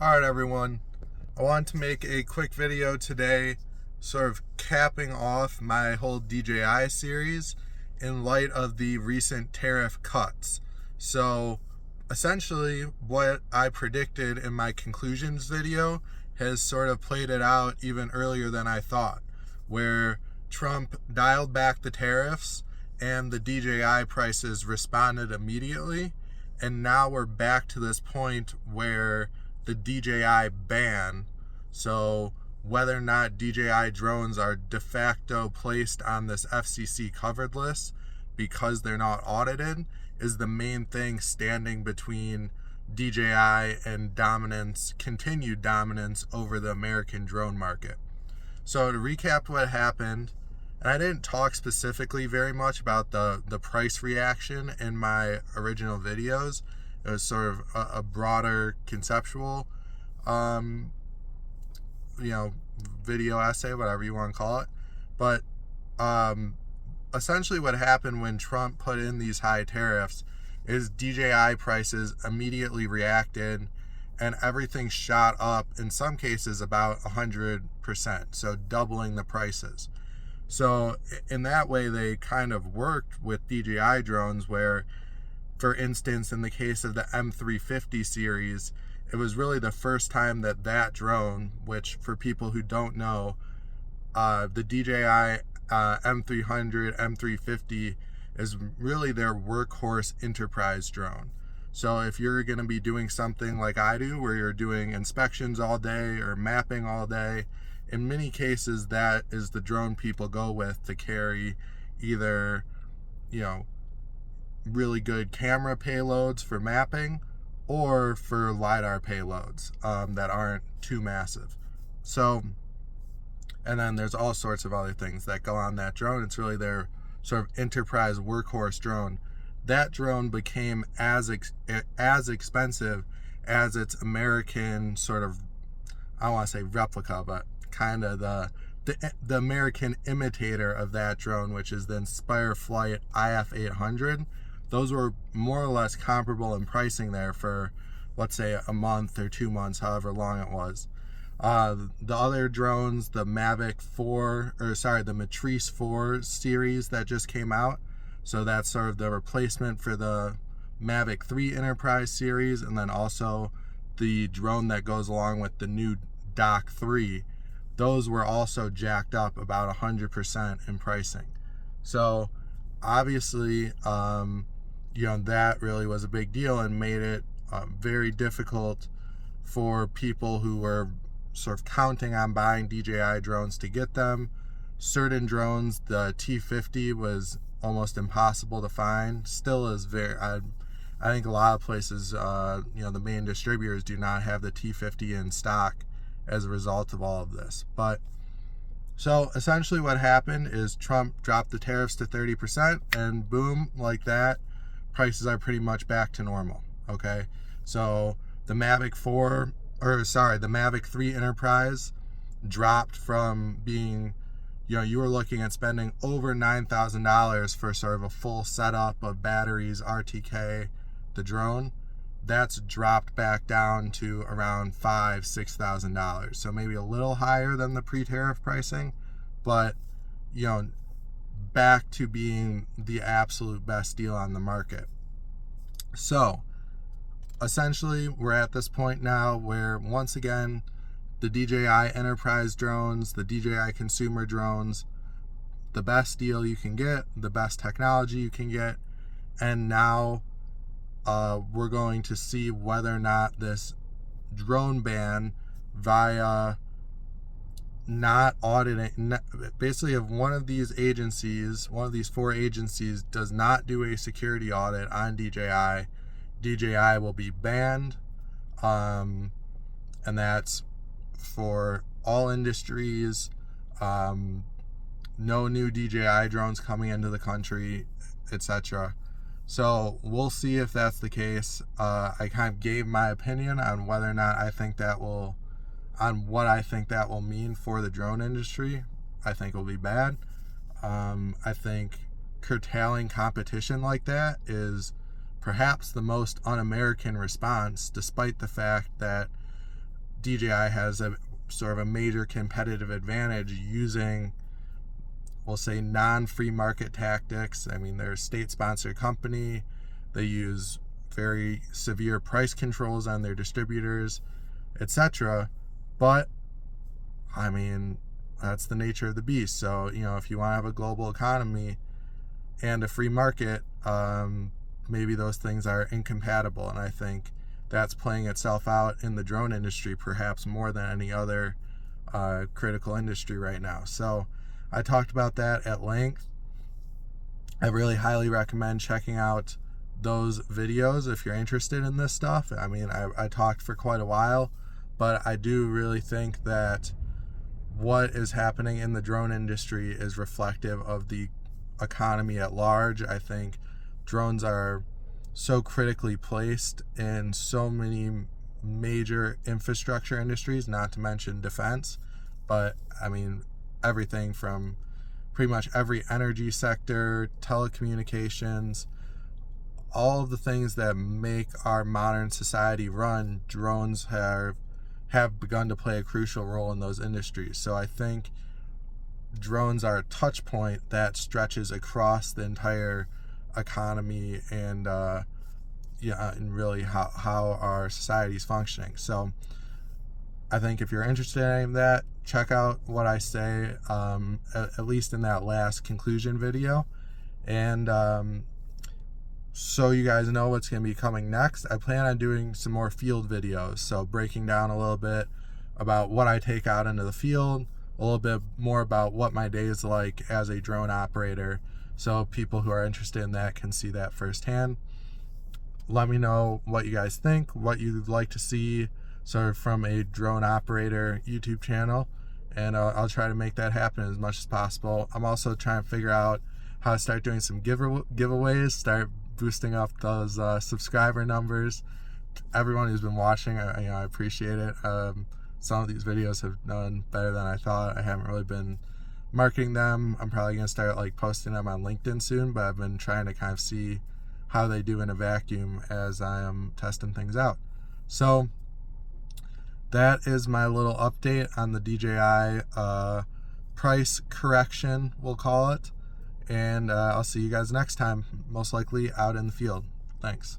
Alright everyone, I want to make a quick video today sort of capping off my whole DJI series in light of the recent tariff cuts. So essentially what I predicted in my conclusions video has sort of played it out even earlier than I thought, where Trump dialed back the tariffs and the DJI prices responded immediately, and now we're back to this point where the DJI ban, so whether or not DJI drones are de facto placed on this FCC covered list because they're not audited, is the main thing standing between DJI and continued dominance over the American drone market. So to recap what happened, and I didn't talk specifically very much about the price reaction in my original videos. It was sort of a broader conceptual, video essay, whatever you want to call it. But essentially what happened when Trump put in these high tariffs is DJI prices immediately reacted and everything shot up, in some cases about 100%, so doubling the prices. So in that way, they kind of worked with DJI drones where, for instance, in the case of the M350 series, it was really the first time that drone, which for people who don't know, the DJI M300, M350 is really their workhorse enterprise drone. So if you're going to be doing something like I do, where you're doing inspections all day or mapping all day, in many cases that is the drone people go with to carry either, really good camera payloads for mapping or for LiDAR payloads that aren't too massive. So, and then there's all sorts of other things that go on that drone. It's really their sort of enterprise workhorse drone. That drone became as expensive as its American sort of, I don't want to say replica, but kind of the American imitator of that drone, which is the Inspire Flight IF800. Those were more or less comparable in pricing there for, let's say, a month or 2 months, however long it was. The other drones, the Matrice 4 series that just came out, so that's sort of the replacement for the Mavic 3 Enterprise series, and then also the drone that goes along with the new Dock 3. Those were also jacked up about 100% in pricing. So obviously, that really was a big deal and made it very difficult for people who were sort of counting on buying DJI drones to get them. Certain drones, the T50 was almost impossible to find. Still is I think a lot of places, the main distributors do not have the T50 in stock as a result of all of this. But so essentially what happened is Trump dropped the tariffs to 30%, and boom, like that, prices are pretty much back to normal. Okay, so the Mavic 3 Enterprise dropped from being, you were looking at spending over $9,000 for sort of a full setup of batteries, RTK, the drone. That's dropped back down to around $5,000-$6,000. So maybe a little higher than the pre-tariff pricing, but back to being the absolute best deal on the market. So essentially we're at this point now where, once again, the DJI enterprise drones, the DJI consumer drones, the best deal you can get, the best technology you can get, and now we're going to see whether or not this drone ban via not auditing, basically if one of these four agencies does not do a security audit on DJI will be banned, and that's for all industries. No new DJI drones coming into the country, etc. So we'll see if that's the case. I kind of gave my opinion on whether or not I think that will, on what I think that will mean for the drone industry. I think it will be bad. I think curtailing competition like that is perhaps the most un-American response, despite the fact that DJI has a sort of a major competitive advantage using, we'll say, non-free market tactics. I mean, they're a state-sponsored company. They use very severe price controls on their distributors, etc. But I mean, that's the nature of the beast. So, if you want to have a global economy and a free market, maybe those things are incompatible. And I think that's playing itself out in the drone industry perhaps more than any other critical industry right now. So I talked about that at length. I really highly recommend checking out those videos if you're interested in this stuff. I mean, I talked for quite a while, but I do really think that what is happening in the drone industry is reflective of the economy at large. I think drones are so critically placed in so many major infrastructure industries, not to mention defense, but I mean, everything from pretty much every energy sector, telecommunications, all of the things that make our modern society run, drones have begun to play a crucial role in those industries. So I think drones are a touch point that stretches across the entire economy and and really how our society is functioning. So I think if you're interested in any of that, check out what I say, at least in that last conclusion video. And so you guys know what's going to be coming next. I plan on doing some more field videos, so breaking down a little bit about what I take out into the field, a little bit more about what my day is like as a drone operator, so people who are interested in that can see that firsthand. Let me know what you guys think, what you'd like to see sort of from a drone operator YouTube channel, and I'll try to make that happen as much as possible. I'm also trying to figure out how to start doing some giveaways, start boosting up those subscriber numbers. Everyone who's been watching, I appreciate it. Some of these videos have done better than I thought. I haven't really been marketing them. I'm probably gonna start posting them on LinkedIn soon, but I've been trying to kind of see how they do in a vacuum as I am testing things out. So that is my little update on the DJI price correction, we'll call it. And I'll see you guys next time, most likely out in the field. Thanks.